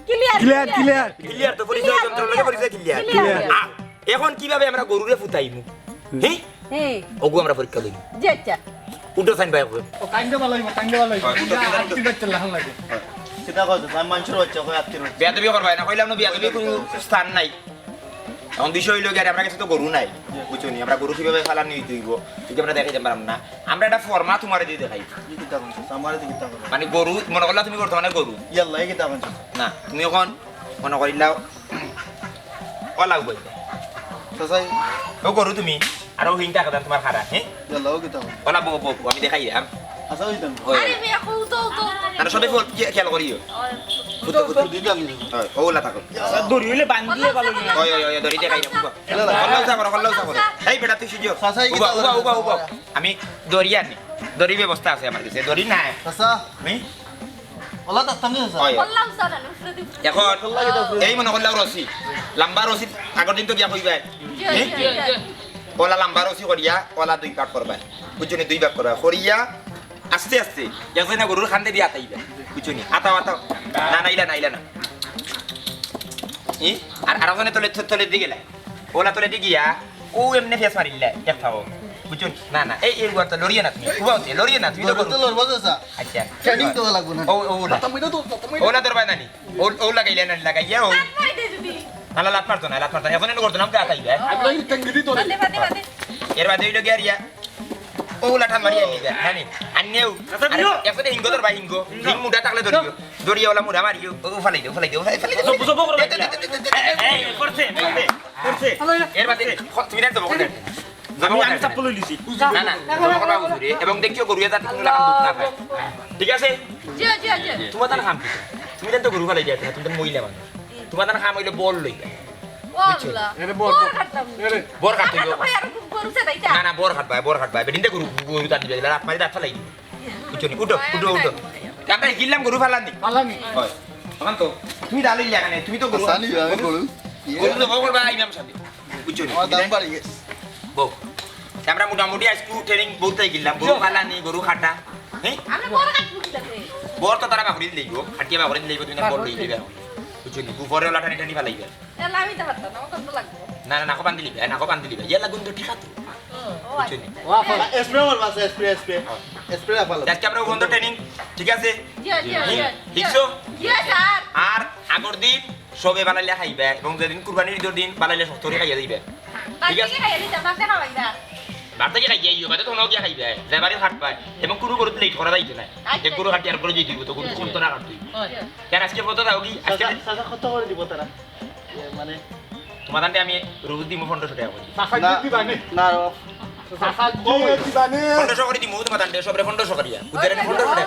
clear
clear clear
clear তো পরিচয় যন্ত্র লাগে পরিচয় ক্লিয়ার এখন কিভাবে আমরা গরুরে ফুটাইমু হ্যাঁ
হ্যাঁ
ওগু আমরা পরীক্ষা লইমু
জি আচ্ছা
উটো সাইন ভাই
ও কাইন্ডা বালাই আত্তি বাচ্চা লাহান লাগে
সেটা কথা আমি মানুষের বাচ্চা কই আত্মীয়
বেয়াদবি করবাই না কইলাম না বেয়াদবি কোনো স্থান নাই এখন বিষয় হইলো কি আমরা কাছে তো গরু নাই বুঝছনি আমরা গরু কিভাবে ফালান নিয়ে হইব যদি আমরা দেখাইতে পারলাম না আমরা একটা ফর্মা তোমারে দিয়ে দেখাই
কি কিতা বলছো আমারে দি কিতা বলছো
মানে গরু মনে করলা তুমি করতে মানে গরু
ইয়াল্লা এই কিতা বলছো
না তুমি এখন মনে করিলাও ওলাও বই
সাসাই
ও গরু তুমি আর ও হিংটা কথা তোমার খারা হ্যাঁ
ইয়াল্লা ও কিতা বলছো
ওলা বো বো আমি দেখাই দিলাম
আচ্ছা ওই দেন
আরে মিয়া কও তো তো
তাহলে সবাই খেয়াল করিও
ফুটো ফুটো দিতাম
ও ওলা থাকো
দড়ি হইলে বান্ধিলে ভালো
ওই ওই ওই ধরি দেখাই না কল্লাও সাগর এই বেটা তুই সুযোগ
সাসাই কি
উবা উবা উবা উবা আমি দড়ি আনি দড়ি ব্যবস্থা আছে আমার কাছে দড়ি নাই
সাসা
আমি
ওলা তাতাম নি সাসা
ওই
কল্লাও সারা নুসরে দি
এখন এই মনে করলাম রসি লম্বা রসি আগর দিন তো গিয়া কইবা
জি জি
ওলা লম্বা রসি করিয়া ওলা দুই ভাগ করবা বুঝছনি দুই ভাগ করবা করিয়া আস্তে আস্তে যাতে না গরুর খান্দে দিয়ে আতাইবা বুঝছনি আতাও আতাও না নাইলা নাইলা না ই আর আরজনে তলে তলে দি গেলা ওলা তলে দি গিয়া ও এমনে ফেস মারিলা দেখাও বুঝছনি না না এই এই ওয়াটা লরিয়া না তুমি উবাওতে লরিয়া না তুমি তো
তো লড়বো সাসা
আচ্ছা
ট্রেনিং তো লাগবো না
ও ওলা ওলা দরবাই নানি ও লাগাইলা না লাগাইয়া ও
কই দে যদি
নালা লাত মারতো না এখন এনে করতো না আতাইবা
বাদে বাদে বাদে
এর বাদে হইলো গিয়া রিয়া ও লাঠান মারিয়া নিবা জানি আন্নেও একসাথে হিঙ্গো ধরবা হিঙ্গো হিং মুড়া থাকলে ধরিও ধরিয়া ওলা মুড়া মারিও ও ফালাই দিও
সব সব করে এই করছে করছে
এর বাদে তুমি না তো বকরে
আমি চাপ্পল লইছি
না না তোমার বাবু রে এবং দেখিও গরুয়া তার কোনো লাগান দুখ না পায় ঠিক আছে
জি জি জি
তোমার তার কাম তুমি তো গরু ফালাই যাইতে তুমি তো মহিলা মানুষ তোমার তার কাম হইলো বল লইবা
ওলা
এরে বল
কাটতাম
বর কাটতে
কই আর গরু সে দাইতা
না না বর কাটবা বেদিনতে গরু তার দিবে রাত মারি দাঁত ফালাই দিবে বুঝছনি উঠো আমরা গিললাম গরু ফালানি
পালানি
হয় তখন তো তুমি ডালিল লাগানে তুমি তো গরু
সানি আমি বলু
গরু তো বউ করবা ইমাম সাহেব বুঝছো নি বউ আমরা মোটামুটি আজকে ট্রেনিং বহুতই গেলাম গরু পালানি গরু খাটা হ্যাঁ
আমরা বড় কাটবো কিটাতে
বর তো তারা বাকরি লইব হাটিয়া বাকরি লইব তুমি বর লই দিবে বুঝছো নি গুপরে ওলা টানি টানি ফালাইবে
এলা আমি তো পারতাম না কত লাগবে
না না নাকো বান্ধি লিবে নাকো বান্ধি লিবে ইয়া লাগুন তো ঠিক আছে
ও
বুঝছো নি
স্প্রে মারবা স্প্রে স্প্রে ভালো
আজকে আমরা বন্ধ ট্রেনিং ঠিক আছে
জি জি জি
ঠিকছো
জি স্যার
আর আগর দিন সবে বানাইলে খাইবে এবং যেদিন কুরবানির ঈদের দিন বানাইলে সত্তরে খাইয়া দিবে ঠিক আছে
ঠিক আছে এটা বাতে খাওয়াই না
বাড়তে গিয়ে খাইয়া ইয়ে বাদে তোমরাও গিয়ে খাইবে যেবারে হাট পায় এবং কোনো গরু লেট করা যাইতে নাই যে গরু হাটি আর গরু যেতে দিব তো গরু কোন তো না কাটতুই কেন আজকে কত দাও কি আজকে
চাচা কত করে দিব তারা মানে
তোমার দান্ডে আমি রোজ দিমু 1500 টাকা করে
না
1500 করে দিমু তোমার দান্ডে সবরে 1500 করিয়া বুঝলে 1500 টাকা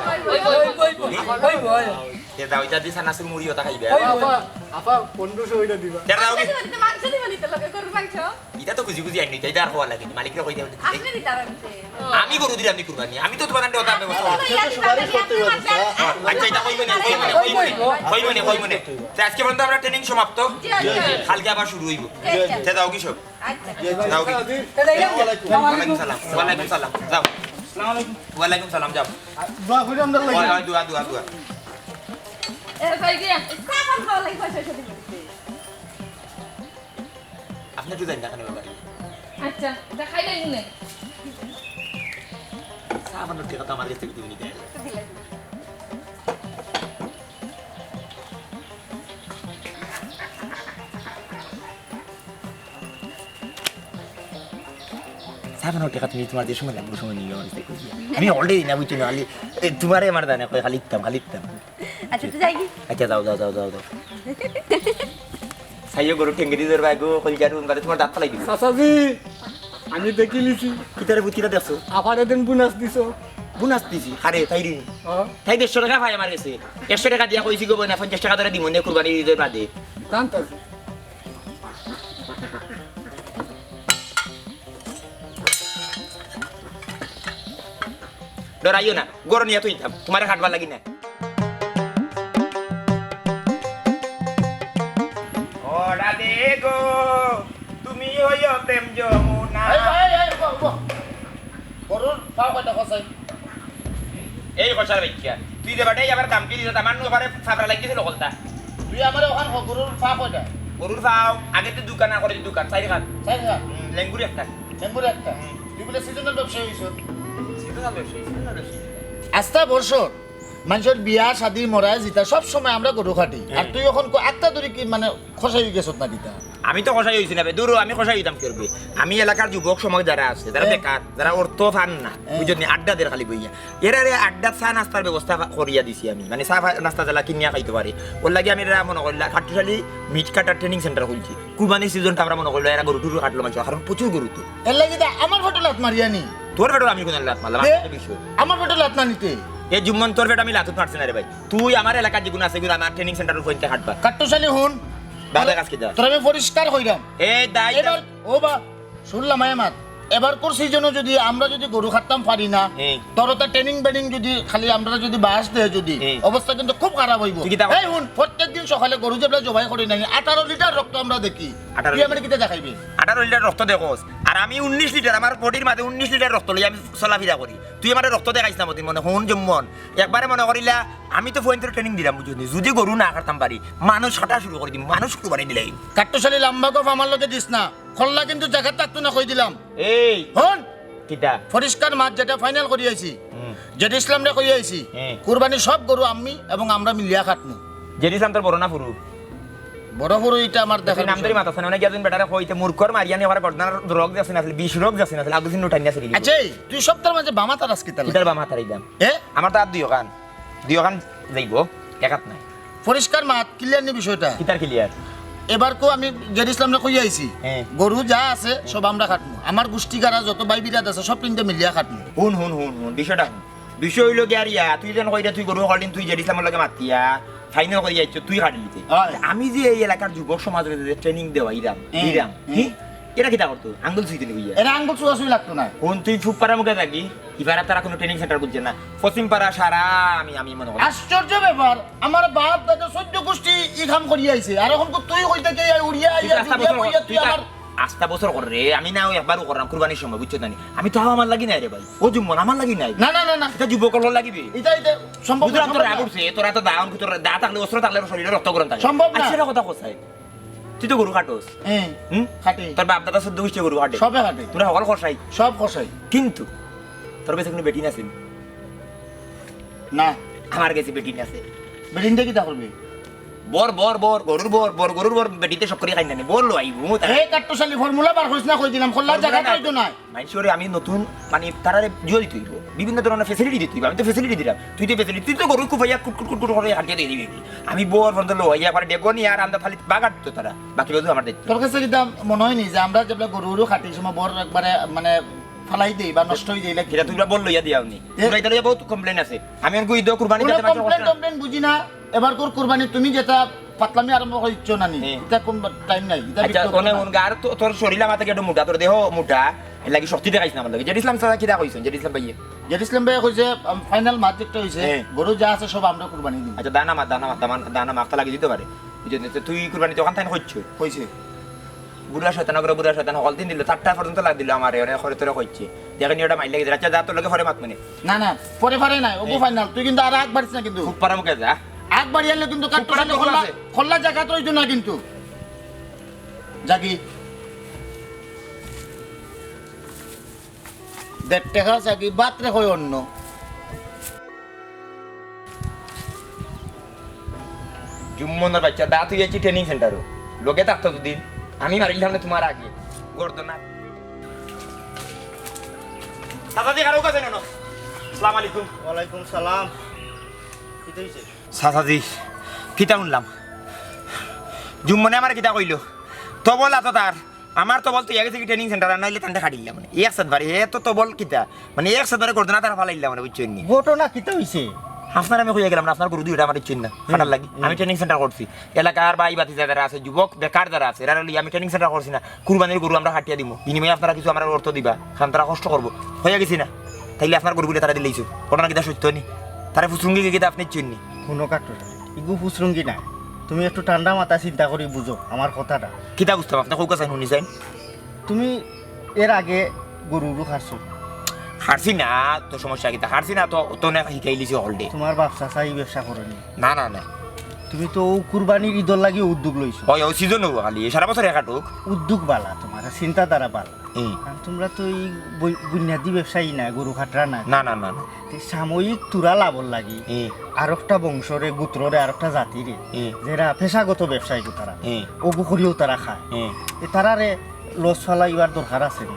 তে দাও এটা দিছা নাসুর মুড়ি ওটা খাইবে
আপা 1500 ওইটা দিবা
তে দাও কি
দিতে মাংস দিবা নিতে লাগে গরুর মাংস
এটা তো খুঁজি খুঁজি আইনি এটা আর হওয়া লাগে মালিকরা কই দেব
আপনি দিতে পারবেন
আমি গরু দিলাম নি কুরবানি আমি তো তোমার দান্ডে ওটা ব্যবস্থা
সুপারিশ করতে পারছি
আচ্ছা এটা কইবনে তে আজকে পর্যন্ত আমরা ট্রেনিং সমাপ্ত কালকে আবার শুরু হইব তে দাও কি সব
আচ্ছা
দাও কি ওয়ালাইকুম সালাম যাও ওয়ালাইকুম সালাম যাও দোয়া
এ কই গিয়া
সাফান খাওয়া লাগে পয়সা দিতে
আপনি একটু জানেন না কেন বাড়ি
আচ্ছা দেখাই নাই নে
আপনার টাকা তো আমার কাছ থেকে তুমি নিতে সাবানোর টাকা তুমি তোমার যে সময় লাগবে সময় নিয়ে আমি অলরেডি না বুঝছি না খালি তোমারে আমার জানে খালি ইত্তাম
আচ্ছা তুই যাই কি
আচ্ছা যাও সাইও গরু ঠেঙ্গে দিয়ে ধরবা গো কলকার রুম করে তোমার দাঁত ফালাই দিবি
চাচাজি আমি দেখি লিছি
কিতারে বুতিটা দেখছো
আপার এদিন বোনাস দিছো
বুনাস দিছি আরে তাই রে
হ্যাঁ
তাই 150 টাকা পাই আমার কাছে 100 টাকা দিয়া কইছি গো না 50 টাকা ধরে দিমু নে কুরবানির ঈদের বাদে
জানতাছি
ডরাইও না গরু নিয়ে তুই তোমার হাঁটবার লাগি না ওরা দে গো তুমি হইও প্রেম যমুনা
গরুর পাও কয়টা কসাই
এই কথার ব্যাখ্যা তুই যে বাটে আবার দাম কি দিছ আমার নো পারে ফাবরা লাগিছিল কলতা
তুই আমার ওখান গরুর পা কয়টা
গরুর ফাও আগে তো দোকান না করে দোকান চাই খান
চাই না
লেঙ্গুরি একটা
টেম্পুর একটা তুই বলে সিজনাল ব্যবসা হইছ
সিজনাল ব্যবসায়ী
আস্তা বছর মানুষের বিয়া শাদি মরা জিতা সব সময় আমরা গরু খাটি আর তুই এখন একটা ধরে কি মানে খসাই গেছত না দিতা
আমি তো কষাই হইছি না দূর আমি কষাই হইতাম কি করবে আমি এলাকার যুবক সমাজ যারা আছে যারা বেকার যারা অর্থ ফান না বুঝলি আড্ডা দের খালি বইয়া এরা আড্ডা চা নাস্তার ব্যবস্থা করিয়া দিছি আমি মানে চা নাস্তা জ্বালা কিনিয়া খাইতে পারি ওর লাগে আমি এরা মনে করলাম খাটুশালী মিট কাটার ট্রেনিং সেন্টার খুলছি কুরবানির সিজনটা আমরা মনে করলো এরা গরু টুরু কাটলো মানুষ কারণ প্রচুর গরু তো
এর লাগে আমার ফটো লাত মারিয়া নি
তোর বেটো আমি কোন লাত মারলাম বিষয়
আমার ফটো লাত না নিতে
এই জুম্মন তোর বেটা আমি লাতুত মারছি না রে ভাই তুই আমার এলাকার যেগুলো আছে এগুলো আমার ট্রেনিং সেন্টারের উপর হাঁটবা
কাট্টুশালী হুন
দাদা কাছে যা
তোর আমি পরিষ্কার হইলাম
এই দাই
এবার ও বা শুনলাম আয়ামাত এবার কোর সিজনে যদি আমরা যদি গরু খাটতাম পারি না তোর তো ট্রেনিং বেডিং যদি খালি আমরা যদি বাস দেয় যদি অবস্থা কিন্তু খুব খারাপ হইব এই হুন প্রত্যেকদিন সকালে গরু যেগুলো জবাই করি নাই 18 লিটার রক্ত আমরা দেখি তুই আমার কিতে দেখাইবি
18 লিটার রক্ত দেখোস আর আমি 19 লিটার আমার বডির মাঝে 19 লিটার রক্ত লই আমি চলাফেরা করি তুই আমার রক্ত দেখাইছ না মতি মনে হুন জম্মন একবারে মনে করিলা আমি তো ফোন করে ট্রেনিং দিলাম বুঝলি যদি গরু না কাটতাম পারি মানুষ হাঁটা শুরু করে দিম মানুষ শুরু করে দিলাই
কাট্টুশালী লম্বা গপ আমার লগে দিস না খল্লা কিন্তু জায়গা থাকতো না কই দিলাম
এই
হন
কিটা
পরিষ্কার মাছ যেটা ফাইনাল করি আইছি যেটা ইসলাম রে কই আইছি কুরবানি সব গরু আমি এবং আমরা মিলিয়া খাটমু
জেডি সান্তর বড় না পুরু
বড় বড় এটা আমার দেখা
নাম ধরে মাথা সামনে গিয়া দিন বেটারে কইতে মূর্খর মারিয়া নি আমার গর্দানার রোগ যাচ্ছে না 20 রোগ যাচ্ছে না আগুন উঠাই না সরি
আচ্ছা তুই সপ্তাহের মাঝে বামা তার আজকে তাহলে
কিটার বা মাথা রাইদাম
এ
আমার তো আর দুই ওখান যাইবো একাত নাই
পরিষ্কার মাছ ক্লিয়ার নি বিষয়টা
কিটার ক্লিয়ার
এবার কো আমি যেটা ইসলাম রে কই আইছি গরু যা আছে সব আমরা খাটমু আমার গোষ্ঠী গারা যত ভাই বিরাট আছে সব তিনটা মিলিয়া খাটমু
হুন বিষয়টা বিষয় হইলো গিয়া তুই যেন কইরা তুই গরু হলিন তুই জেডি ইসলামের লগে মাতিয়া ফাইনাল করে যাইছ তুই হাঁটলিতে আমি যে এই এলাকার যুবক সমাজের ট্রেনিং দেওয়া ইরাম এটা কিতা করতো আঙ্গুল ছুঁইতে নিবি
এরা আঙ্গুল চুয়াচুই লাগতো না
কোন তুই ফুপ পাড়া মুখে থাকি এবারে তারা কোনো ট্রেনিং সেন্টার বুঝছে না পশ্চিম পাড়া সারা আমি মনে করি
আশ্চর্য ব্যাপার আমার বাপ দাদা 14 গোষ্ঠী ই কাম করি আইছে আর এখন তুই হইতে কে উড়িয়া আইয়া জুড়িয়া বইয়া তুই আমার
আস্তা বছর করে রে আমি না ওই একবারও করলাম কুরবানির সময় বুঝছো জানি আমি তো আমার লাগি নাই রে ভাই ও জুম্মন আমার লাগি নাই
না না না না
এটা যুবকল লাগিবে
এটা সম্ভব
বুঝলাম তোর
না।
রাগ উঠছে তোরা তো দাম তোর দা থাকলে অস্ত্র থাকলে শরীরে রক্ত গরম থাকে
সম্ভব না।
আচ্ছা কথা কোথায় তুই তো গরু কাটোস
হ্যাঁ
হুম
খাটে
তোর বাপ দাদা 14 গোষ্ঠী গরু কাটে
সবে খাটে
তোরা সকল খসাই
সব কষাই
কিন্তু তোর কাছে কোনো বেটি আছে
না
আমার কাছে বেটি আছে
বেডিনটা কি তা করবে
বর গরুর বর বেটিতে সব করে খাই না বল লো আইবো
এই কাট্টশালী ফর্মুলা বার করিস না কই দিলাম খোলা জায়গা কইতো না
মাইশোরে আমি নতুন মানে তারা জিও দিতে হইব বিভিন্ন ধরনের ফ্যাসিলিটি দিতে হইব আমি তো ফ্যাসিলিটি দিলাম তুই তো ফ্যাসিলিটি তুই তো গরু খুব ভাইয়া কুট করে হাঁটিয়ে দিয়ে দিবি আমি বর বন্ধ লো ইয়া করে ডেগনি আর আমরা খালি বাগাত তো তারা বাকি বাজু আমার দায়িত্ব
তোর কাছে কিটা মনে হয় নি যে আমরা যেগুলো গরু খাটি সময় বড় একবারে মানে ফালাই দেই বা নষ্ট হয়ে যাইলে
এটা তুই বললো ইয়া দিয়াওনি তোরা এটা বহুত কমপ্লেন আছে আমি আর কই দো কুরবানি
কোনো
যাতে মাঝে
কমপ্লেন টমপ্লেন বুঝি না এবার তোর কুরবানি তুমি যেটা পাতলামি আরম্ভ হইছ না নি
হ্যাঁ।
এটা কোন টাইম নাই এটা
আচ্ছা
বিক্রি
কোনে
করো না।
কোন গার তো তোর শরীর আমাতে কেটে মোটা তোর দেহ মোটা এর লাগি শক্তি দেখাইছ না আমার লাগি জেড ইসলাম সাদা কিটা কইছেন জেড ইসলাম ভাইয়ে
জেড ইসলাম ভাই কইছে ফাইনাল মাছ যেটা হইছে
হ্যাঁ।
গরু যা আছে সব আমরা কুরবানি দিই
আচ্ছা দানা মাফতা লাগি দিতে পারে বুঝলি তুই কুরবানি দোকান থেকে হচ্ছে
কইছে
বুড়া শয়তান হল দিন দিল 4টা পর্যন্ত লাগ দিল আমার এনে খরে তোরে কইছে দেখেন এটা মাইল লাগি আচ্ছা যা তোর লগে পরে মাত মানে
না না পরে পারে নাই ওগো ফাইনাল তুই কিন্তু আর একবার না কিন্তু
খুব পারা মুখে যা
একবার এলে কিন্তু
খুব পারা
কাট্টশালী
দখল
খোলা
আছে।
খোলা জায়গা তো হইতো না কিন্তু জাগি 1.5 টাকা জাগি বাতরে হয় অন্য
জুম্মনের বাচ্চা দা তুই যাচ্ছি ট্রেনিং সেন্টারও লোকে থাকতো দুদিন আমি মারিলাম না তোমার আগে করতো না সাসাজি কারো কাছে নেন আসসালামু আলাইকুম
ওয়ালাইকুম সালাম কি হইছে
সাসাজি কিতা শুনলাম জুম্মনে আমার কিতা কইলো তবল আতো তার আমার তবল তো গেছে কি ট্রেনিং সেন্টার নাইলে তান্ডে খাটিলাম মানে একসাথ বারে হে তো তবল কিতা মানে একসাথ বারে করতো না তারা ফালাইলাম মানে বুঝছেন নি
ঘটনা কি হইছে
আপনার আমি কইয়া গেলাম না আপনার গরু দুইটা আমার ইচ্ছেন না ফাটার লাগি আমি ট্রেনিং সেন্টার করছি এলাকার বাই বাতি যারা আছে যুবক বেকার যারা আছে এরা আমি ট্রেনিং সেন্টার করছি না কুরবানির গরু আমরা হাটিয়া দিব বিনিময়ে আপনারা কিছু আমার অর্থ দিবা কারণ তারা কষ্ট করবো হয়ে গেছি না তাইলে আপনার গরুগুলো তারা দিলেইছো ঘটনা কিতা সত্য নি তারা ফুসরুঙ্গি কিতা আপনি ইচ্ছেন নি
শুনো কাট্টশালী ইগু ফুসরুঙ্গি না তুমি একটু ঠান্ডা মাথা চিন্তা করি বুঝো আমার কথাটা
কিতা বুঝতাম আপনি কৌকা চাই শুনি চাই
তুমি এর আগে গরু খাচ্ছো
হারছি না তো সমস্যা কিতা হারছি না তো তো না শিখাই লিছি অলডে
তোমার ব্যবসা চাই ব্যবসা করেনি
না না না
তুমি তো কুরবানির ঈদর লাগি উদ্যোগ লইছো
হয় ওই সিজন হবো খালি সারা বছর একাটুক
উদ্যোগ বালা তোমার চিন্তাধারা বালা আর তোমরা তো এই বুনিয়াদী ব্যবসায়ী না গরু খাটরা না
না না না না
তে সাময়িক তুরা লাভর লাগি আর একটা বংশরে গোত্ররে আর একটা জাতিরে যারা পেশাগত ব্যবসায়ী তারা ওগু করিও তারা খায় তারারে লস ফালাইবার দরকার আছে নি?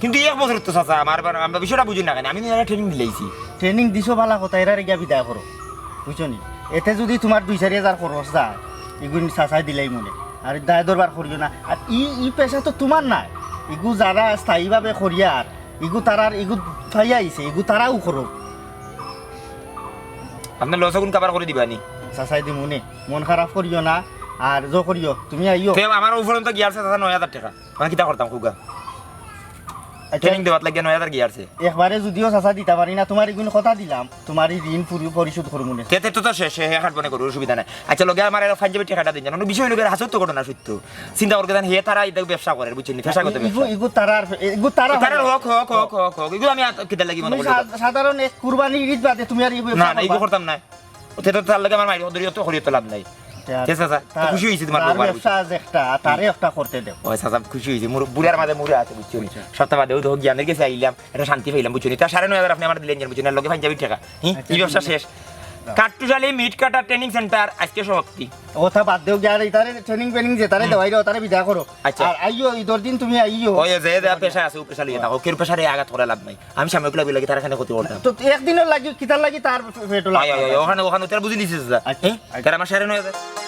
কিন্তু এক বছর তো চাচা আমার আমরা বিষয়টা বুঝি না কেন আমি ট্রেনিং দিলেইছি
ট্রেনিং দিছো বালা কথা এরা গিয়া বিদায় করো বুঝছো নি এতে যদি তোমার 2-4 হাজার খরচ যায় এগুলি চাচাই দিলেই মনে আর দায় দরবার করিও না আর ই পেশা তো তোমার নাই ইগু যারা স্থায়ীভাবে করিয়ার ইগু তারার ইগু ফাইয়া আইছে ইগু তারাও করো
আপনার লস গুণ কাবার করে দিবানি
চাচাই দি মনে মন খারাপ করিও না আর যো করিও তুমি আইও
আমার উপরন্ত গিয়ারছে চাচা 9000 টাকা মানে কিতা করতাম খুগা ট্রেনিং দেওয়াত লাগে 9000 গিয়ারছে
একবারে যদিও চাচা দিতে পারি না তোমার এগুলো কথা দিলাম তোমার এই ঋণ পরিশোধ করবো মনে
তেতে তো শেষ হে হাট বনে করো অসুবিধা নাই আচ্ছা লগে আমার ফাইজাবে টাকাটা দিন জানো বিষয় লোকের হাসত তো ঘটনা সত্য চিন্তা করতে হে তারা এই ব্যবসা করে বুঝছেন পেশাগত ব্যবসা
ইগু তারা
তারা হোক এগুলো আমি কিতা লাগি মনে
তুমি
করি
সাধারণ এক কুরবানি ঈদ বাদে তুমি আর
না না এগুলো করতাম না ওতে তো তার লাগে আমার মাইরি ওদের তো হরিয়ত লাভ নাই ঠিক আছে তো খুশি হইছি তোমার বাবা
ব্যবসা একটা তারে একটা করতে দেও
ওই সাসা খুশি হইছি মোর বুড়ার মাঝে মুড়ে আছে বুঝছো সপ্তাহ বাদেও তো জ্ঞানের কাছে আইলাম এটা শান্তি পাইলাম বুঝছো তা 9500 আপনি আমার দিলেন জান বুঝছেন লগে ফাইন যাবি টাকা এই ব্যবসা শেষ কাট্টুশালী মিট কাটা ট্রেনিং সেন্টার আজকে সমাপ্তি
ওটা বাদ দেও গিয়া ইতারে ট্রেনিং পেনিং যে তারে দেওয়াই দাও তারে বিদা করো
আচ্ছা।
আর আইও ঈদর দিন তুমি আইও
ওই যে পেশা আছে ও পেশা লিয়ে থাকো কেউ পেশারে আঘাত করে লাভ নাই আমি সাময়িক লাগি তার এখানে ক্ষতি করতাম
তো একদিনের লাগি কিতার লাগি তার পেটো
ওখানে তার বুঝি লিছিস
আচ্ছা।
তার আমার সাড়ে 9000